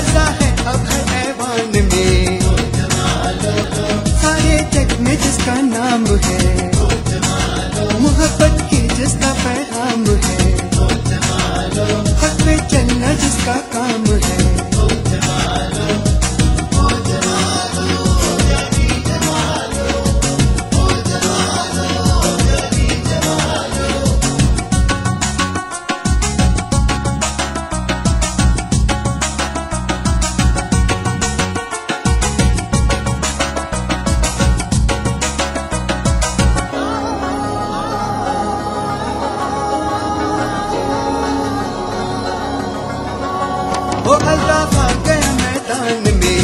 लड़ता है अब हर ऐवान में, सारे जग में जिसका नाम है, मोहब्बत की जिसका पैगाम है, हक पे चलना जिसका काम है। वो अल्ताफ आ गया मैदान में,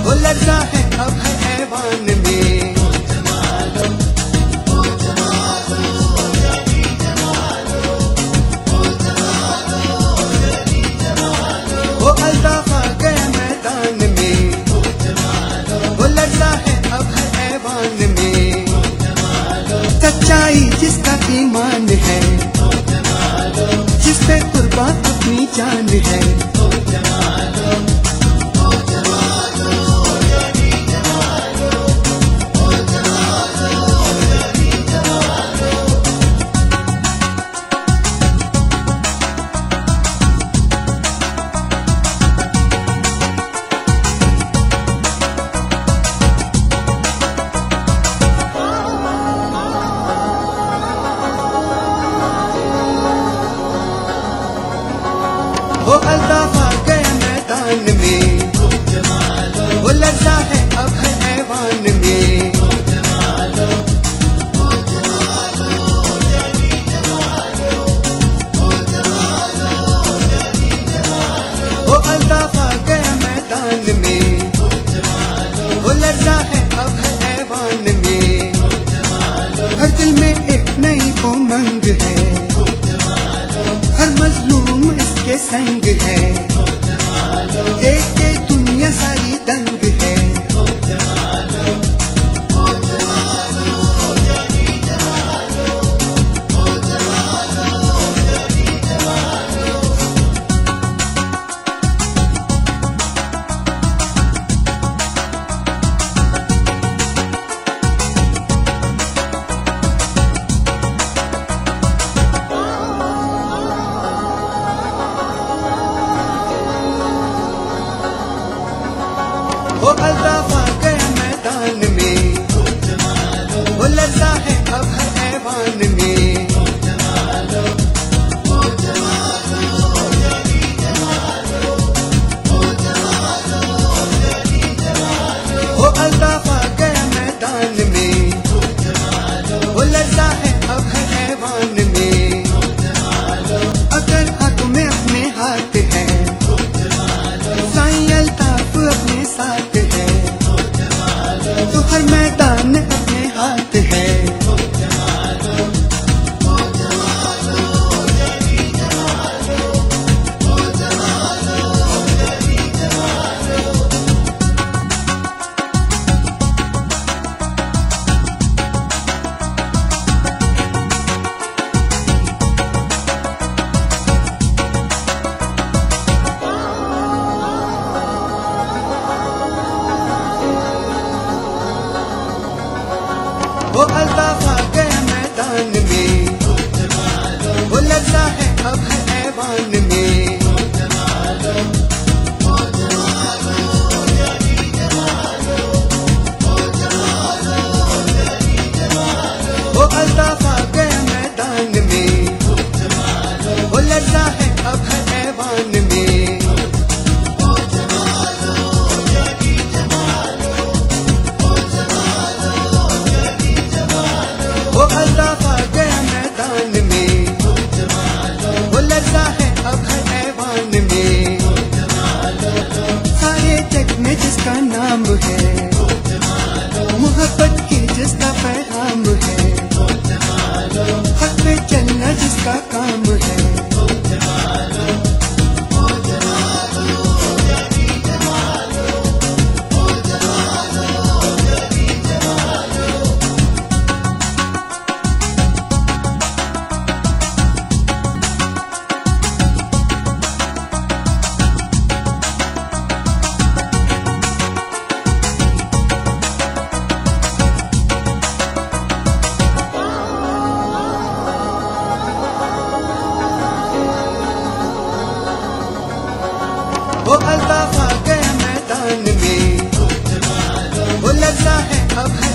वो लड़ता है अब हर ऐवान में, वो अल्ताफ आ गया मैदान में, वो लड़ता है अब हर ऐवान में। सच्चाई जिसका ईमान है, जिस पे कुर्बान अपनी जान है, वो अल्ताफ आ गया मैदान में, वो लड़ता है अब हर ऐवान में, वो अल्ताफ आ गया मैदान में, वो लड़ता है अब हर ऐवान में। हर दिल में एक नई उमंग है, हर मजलूम इसके संग है, देख के दुनिया सारी दंग है। वो अल्ताफ आ गया मैदान में, वो लड़ता है अब हर ऐवान में, वो अल्ताफ आ गया मैदान में, वो लड़ता है अब हर ऐवान में। अगर हक में अपने हाथ है, साईं अल्ताफ अपने साथ है। अब है